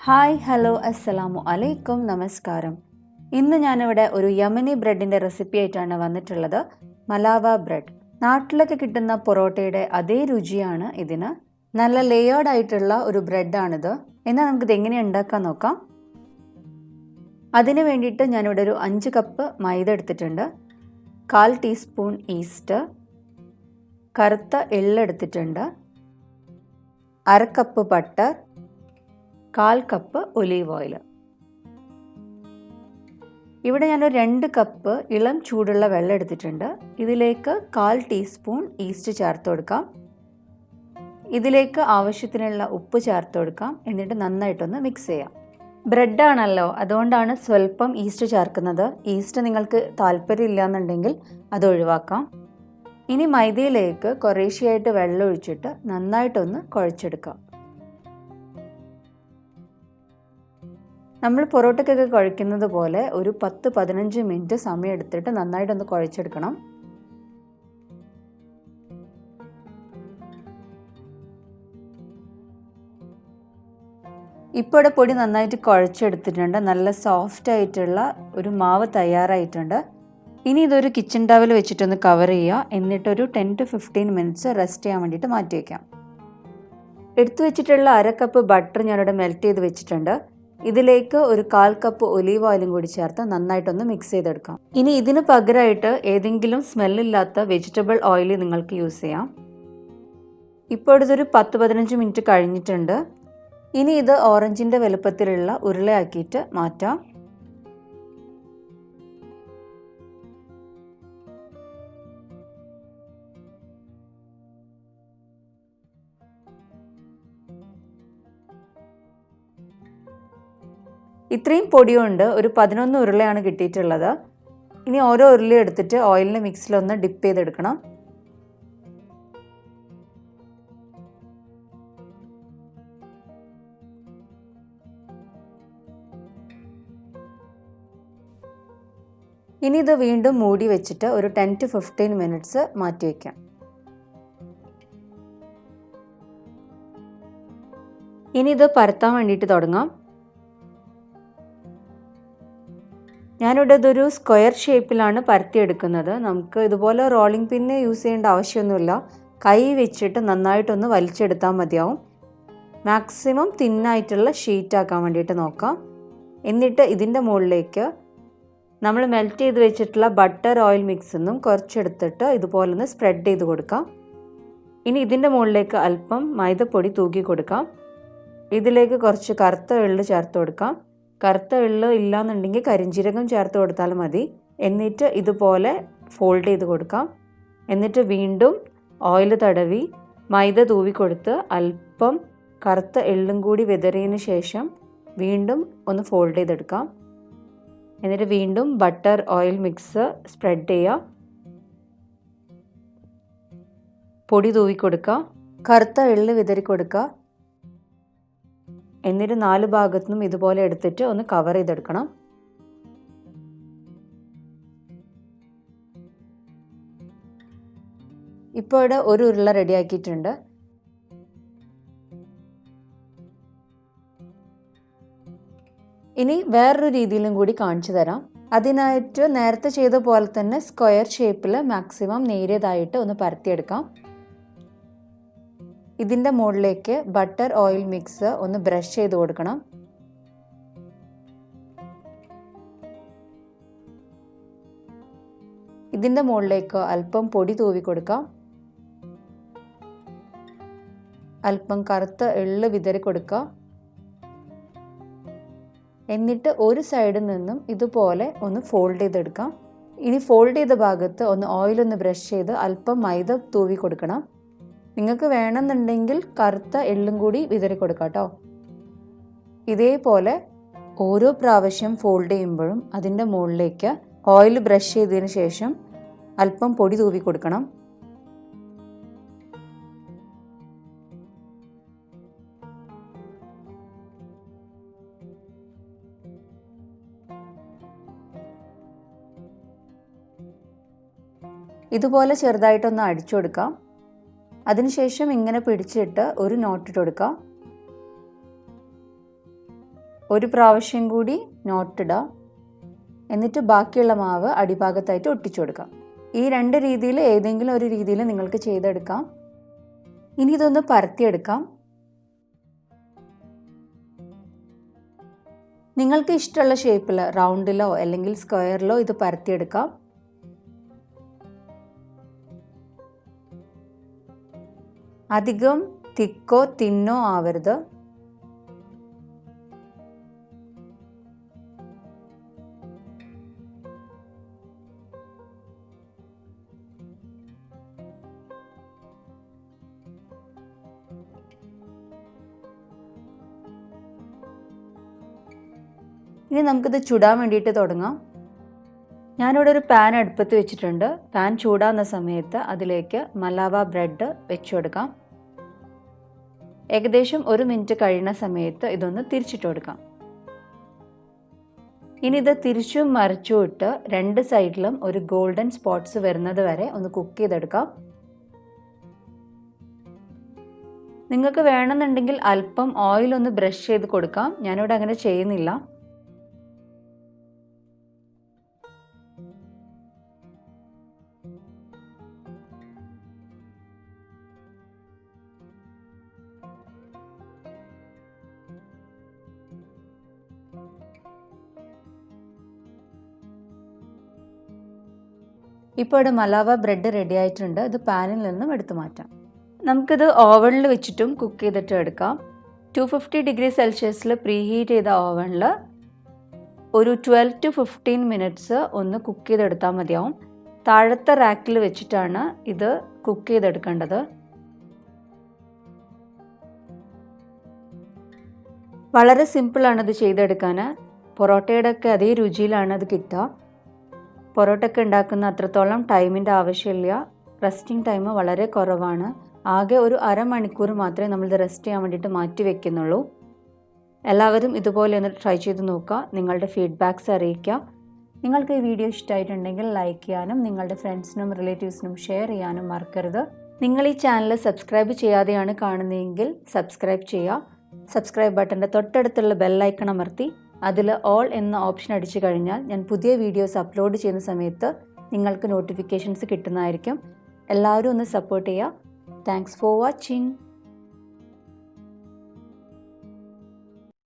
Hi hello അസ്സലാമു അലൈക്കും നമസ്കാരം. ഇന്ന് ഞാനിവിടെ ഒരു യമനി ബ്രെഡിൻ്റെ റെസിപ്പി ആയിട്ടാണ് വന്നിട്ടുള്ളത്. മലാവ ബ്രെഡ്. നാട്ടിലൊക്കെ കിട്ടുന്ന പൊറോട്ടയുടെ അതേ രുചിയാണ് ഇതിന്. നല്ല ലെയേർഡ് ആയിട്ടുള്ള ഒരു ബ്രെഡാണിത്. എന്നാൽ നമുക്കിത് എങ്ങനെയാണ് ഉണ്ടാക്കാൻ നോക്കാം. അതിന് വേണ്ടിയിട്ട് ഞാനിവിടെ ഒരു 5 കപ്പ് മൈദ എടുത്തിട്ടുണ്ട്, 1/4 ടീസ്പൂൺ ഈസ്റ്റ്, കറുത്ത എള്ള് എടുത്തിട്ടുണ്ട്, 1/2 cup butter, 1/4 cup olive oil. ഇവിടെ ഞാനൊരു 2 കപ്പ് ഇളം ചൂടുള്ള വെള്ളം എടുത്തിട്ടുണ്ട്. ഇതിലേക്ക് 1/4 ടീസ്പൂൺ ഈസ്റ്റ് ചേർത്ത് കൊടുക്കാം. ഇതിലേക്ക് ആവശ്യത്തിനുള്ള ഉപ്പ് ചേർത്ത് കൊടുക്കാം. എന്നിട്ട് നന്നായിട്ടൊന്ന് മിക്സ് ചെയ്യാം. ബ്രെഡാണല്ലോ, അതുകൊണ്ടാണ് സ്വല്പം ഈസ്റ്റ് ചേർക്കുന്നത്. ഈസ്റ്റ് നിങ്ങൾക്ക് താല്പര്യമില്ല എന്നുണ്ടെങ്കിൽ അത് ഒഴിവാക്കാം. ഇനി മൈദയിലേക്ക് കുറേശ്ശെയായിട്ട് വെള്ളം ഒഴിച്ചിട്ട് നന്നായിട്ടൊന്ന് കുഴച്ചെടുക്കാം. നമ്മൾ പൊറോട്ടയ്ക്കൊക്കെ കുഴയ്ക്കുന്നത് പോലെ ഒരു 10-15 മിനിറ്റ് സമയം എടുത്തിട്ട് നന്നായിട്ടൊന്ന് കുഴച്ചെടുക്കണം. ഇപ്പോൾ ഇവിടെ പൊടി നന്നായിട്ട് കുഴച്ചെടുത്തിട്ടുണ്ട്. നല്ല സോഫ്റ്റ് ആയിട്ടുള്ള ഒരു മാവ് തയ്യാറായിട്ടുണ്ട്. ഇനി ഇതൊരു കിച്ചൺ ടവൽ വെച്ചിട്ടൊന്ന് കവർ ചെയ്യുക. എന്നിട്ടൊരു 10-15 മിനിറ്റ്സ് റെസ്റ്റ് ചെയ്യാൻ വേണ്ടിയിട്ട് മാറ്റി വയ്ക്കാം. എടുത്തു വെച്ചിട്ടുള്ള 1/2 കപ്പ് ബട്ടർ ഞാനിവിടെ മെൽറ്റ് ചെയ്ത് വെച്ചിട്ടുണ്ട്. ഇതിലേക്ക് ഒരു 1/4 കപ്പ് ഒലീവ് ഓയിലും കൂടി ചേർത്ത് നന്നായിട്ടൊന്ന് മിക്സ് ചെയ്തെടുക്കാം. ഇനി ഇതിന് പകരമായിട്ട് ഏതെങ്കിലും സ്മെല്ലില്ലാത്ത വെജിറ്റബിൾ ഓയിൽ നിങ്ങൾക്ക് യൂസ് ചെയ്യാം. ഇപ്പോൾ ഇതൊരു 10-15 മിനിറ്റ് കഴിഞ്ഞിട്ടുണ്ട്. ഇനി ഇത് ഓറഞ്ചിൻ്റെ വലുപ്പത്തിലുള്ള ഉരുളയാക്കിയിട്ട് മാറ്റാം. ഇത്രയും പൊടിയുണ്ട് ഒരു 11 ഉരുളയാണ് കിട്ടിയിട്ടുള്ളത്. ഇനി ഓരോ ഉരുളയും എടുത്തിട്ട് ഓയിലിൻ്റെ മിക്സിലൊന്ന് ഡിപ്പ് ചെയ്തെടുക്കണം. ഇനി ഇത് വീണ്ടും മൂടി വെച്ചിട്ട് ഒരു 10-15 മിനിറ്റ്സ് മാറ്റി വയ്ക്കാം. ഇനി ഇത് പരത്താൻ വേണ്ടിയിട്ട് തുടങ്ങാം. ഞാനിവിടെ ഇതൊരു സ്ക്വയർ ഷേപ്പിലാണ് പരത്തിയെടുക്കുന്നത്. നമുക്ക് ഇതുപോലെ റോളിംഗ് പിന്ന് യൂസ് ചെയ്യേണ്ട ആവശ്യമൊന്നുമില്ല. കൈ വെച്ചിട്ട് നന്നായിട്ടൊന്ന് വലിച്ചെടുത്താൽ മതിയാവും. മാക്സിമം തിന്നായിട്ടുള്ള ഷീറ്റാക്കാൻ വേണ്ടിയിട്ട് നോക്കാം. എന്നിട്ട് ഇതിൻ്റെ മുകളിലേക്ക് നമ്മൾ മെൽറ്റ് ചെയ്ത് വെച്ചിട്ടുള്ള ബട്ടർ ഓയിൽ മിക്സൊന്നും കുറച്ചെടുത്തിട്ട് ഇതുപോലെ ഒന്ന് സ്പ്രെഡ് ചെയ്ത് കൊടുക്കാം. ഇനി ഇതിൻ്റെ മുകളിലേക്ക് അല്പം മൈദപ്പൊടി തൂക്കി കൊടുക്കാം. ഇതിലേക്ക് കുറച്ച് കറുത്ത എള്ള് ചേർത്ത് കൊടുക്കാം. കറുത്ത എള്ള് ഇല്ലാന്നുണ്ടെങ്കിൽ കരിഞ്ജീരകം ചേർത്ത് കൊടുത്താലും മതി. എന്നിട്ട് ഇതുപോലെ ഫോൾഡ് ചെയ്ത് കൊടുക്കാം. എന്നിട്ട് വീണ്ടും ഓയിൽ തടവി മൈദ തൂവി കൊടുത്ത് അല്പം കറുത്ത എള്ളും കൂടി വിതറിയതിന് ശേഷം വീണ്ടും ഒന്ന് ഫോൾഡ് ചെയ്തെടുക്കാം. എന്നിട്ട് വീണ്ടും ബട്ടർ ഓയിൽ മിക്സ് സ്പ്രെഡ് ചെയ്യുക. പൊടി തൂവി കൊടുക്കുക. കറുത്ത എള്ള് വിതറി കൊടുക്കുക. എന്നിട്ട് 4 ഭാഗത്തുനിന്നും ഇതുപോലെ എടുത്തിട്ട് ഒന്ന് കവർ ചെയ്തെടുക്കണം. ഇപ്പോൾ ഇവിടെ ഒരു ഉരുള റെഡിയാക്കിയിട്ടുണ്ട്. ഇനി വേറൊരു രീതിയിലും കൂടി കാണിച്ചു തരാം. അതിനായിട്ട് നേരത്തെ ചെയ്ത പോലെ തന്നെ സ്ക്വയർ ഷേപ്പിൽ മാക്സിമം നേരിയതായിട്ട് ഒന്ന് പരത്തിയെടുക്കാം. ഇതിൻ്റെ മുകളിലേക്ക് ബട്ടർ ഓയിൽ മിക്സ് ഒന്ന് ബ്രഷ് ചെയ്ത് കൊടുക്കണം. ഇതിൻ്റെ മുകളിലേക്ക് അല്പം പൊടി തൂവി കൊടുക്കാം. അല്പം കറുത്ത എള്ള് വിതറി കൊടുക്കുക. എന്നിട്ട് ഒരു സൈഡിൽ നിന്നും ഇതുപോലെ ഒന്ന് ഫോൾഡ് ചെയ്തെടുക്കാം. ഇനി ഫോൾഡ് ചെയ്ത ഭാഗത്ത് ഒന്ന് ഓയിലൊന്ന് ബ്രഷ് ചെയ്ത് അല്പം മൈദ തൂവി കൊടുക്കണം. നിങ്ങൾക്ക് വേണമെന്നുണ്ടെങ്കിൽ കറുത്ത എള്ളും കൂടി വിതറി കൊടുക്കാം കേട്ടോ. ഇതേപോലെ ഓരോ പ്രാവശ്യം ഫോൾഡ് ചെയ്യുമ്പോഴും അതിൻ്റെ മുകളിലേക്ക് ഓയിൽ ബ്രഷ് ചെയ്തതിന് ശേഷം അല്പം പൊടി തൂവി കൊടുക്കണം. ഇതുപോലെ ചെറുതായിട്ടൊന്ന് അടിച്ചു കൊടുക്കാം. അതിനുശേഷം ഇങ്ങനെ പിടിച്ചിട്ട് ഒരു നോട്ടിട്ട് കൊടുക്കാം. ഒരു പ്രാവശ്യം കൂടി നോട്ടിടുക. എന്നിട്ട് ബാക്കിയുള്ള മാവ് അടിഭാഗത്തായിട്ട് ഒട്ടിച്ചു കൊടുക്കാം. ഈ 2 രീതിയിൽ ഏതെങ്കിലും ഒരു രീതിയിൽ നിങ്ങൾക്ക് ചെയ്തെടുക്കാം. ഇനി ഇതൊന്ന് പരത്തിയെടുക്കാം. നിങ്ങൾക്ക് ഇഷ്ടമുള്ള ഷേപ്പിൽ റൗണ്ടിലോ അല്ലെങ്കിൽ സ്ക്വയറിലോ ഇത് പരത്തിയെടുക്കാം. അധികം തിക്കോ തിന്നോ ആവരുത്. ഇനി നമുക്കിത് ചുടാൻ വേണ്ടിയിട്ട് തുടങ്ങാം. ഞാനിവിടെ ഒരു പാൻ അടുപ്പത്ത് വെച്ചിട്ടുണ്ട്. പാൻ ചൂടാകുന്ന സമയത്ത് അതിലേക്ക് മലാവ ബ്രെഡ് വെച്ചു കൊടുക്കാം. ഏകദേശം 1 മിനിറ്റ് കഴിയുന്ന സമയത്ത് ഇതൊന്ന് തിരിച്ചിട്ട് കൊടുക്കാം. ഇനി ഇത് തിരിച്ചും മറിച്ചും ഇട്ട് 2 സൈഡിലും ഒരു ഗോൾഡൻ സ്പോട്ട്സ് വരുന്നത് വരെ ഒന്ന് കുക്ക് ചെയ്തെടുക്കാം. നിങ്ങൾക്ക് വേണമെന്നുണ്ടെങ്കിൽ അല്പം ഓയിൽ ഒന്ന് ബ്രഷ് ചെയ്ത് കൊടുക്കാം. ഞാനിവിടെ അങ്ങനെ ചെയ്യുന്നില്ല. ഇപ്പോൾ ഇവിടെ മലാവ ബ്രെഡ് റെഡി ആയിട്ടുണ്ട്. ഇത് പാനിൽ നിന്നും എടുത്തു മാറ്റാം. നമുക്കിത് ഓവനിൽ വെച്ചിട്ടും കുക്ക് ചെയ്തിട്ട് എടുക്കാം. 250 ഡിഗ്രി സെൽഷ്യസിൽ പ്രീ ഹീറ്റ് ചെയ്ത ഓവനിൽ ഒരു 12 to 15 മിനിറ്റ്സ് ഒന്ന് കുക്ക് ചെയ്തെടുത്താൽ മതിയാവും. താഴത്തെ റാക്കിൽ വെച്ചിട്ടാണ് ഇത് കുക്ക് ചെയ്തെടുക്കേണ്ടത്. വളരെ സിമ്പിളാണ് ഇത് ചെയ്തെടുക്കാൻ. പൊറോട്ടയുടെ ഒക്കെ അതേ രുചിയിലാണ് ഇത് കിട്ടുക. പൊറോട്ട ഒക്കെ ഉണ്ടാക്കുന്ന അത്രത്തോളം ടൈമിൻ്റെ ആവശ്യമില്ല. റെസ്റ്റിംഗ് ടൈം വളരെ കുറവാണ്. ആകെ ഒരു അരമണിക്കൂർ മാത്രമേ നമ്മളിത് റെസ്റ്റ് ചെയ്യാൻ വേണ്ടിയിട്ട് മാറ്റി വെക്കുന്നുള്ളൂ. എല്ലാവരും ഇതുപോലെ ഒന്ന് ട്രൈ ചെയ്ത് നോക്കുക. നിങ്ങളുടെ ഫീഡ്ബാക്ക്സ് അറിയിക്കുക. നിങ്ങൾക്ക് ഈ വീഡിയോ ഇഷ്ടമായിട്ടുണ്ടെങ്കിൽ ലൈക്ക് ചെയ്യാനും നിങ്ങളുടെ ഫ്രണ്ട്സിനും റിലേറ്റീവ്സിനും ഷെയർ ചെയ്യാനും മറക്കരുത്. നിങ്ങൾ ഈ ചാനൽ സബ്സ്ക്രൈബ് ചെയ്യാതെയാണ് കാണുന്നതെങ്കിൽ സബ്സ്ക്രൈബ് ചെയ്യുക. സബ്സ്ക്രൈബ് ബട്ടൻ്റെ തൊട്ടടുത്തുള്ള ബെല്ലൈക്കൺ അമർത്തി അതിൽ ഓൾ എന്ന ഓപ്ഷൻ അടിച്ചു കഴിഞ്ഞാൽ ഞാൻ പുതിയ വീഡിയോസ് അപ്ലോഡ് ചെയ്യുന്ന സമയത്ത് നിങ്ങൾക്ക് നോട്ടിഫിക്കേഷൻസ് കിട്ടുന്നതായിരിക്കും. എല്ലാവരും ഒന്ന് സപ്പോർട്ട് ചെയ്യുക. Thanks for watching.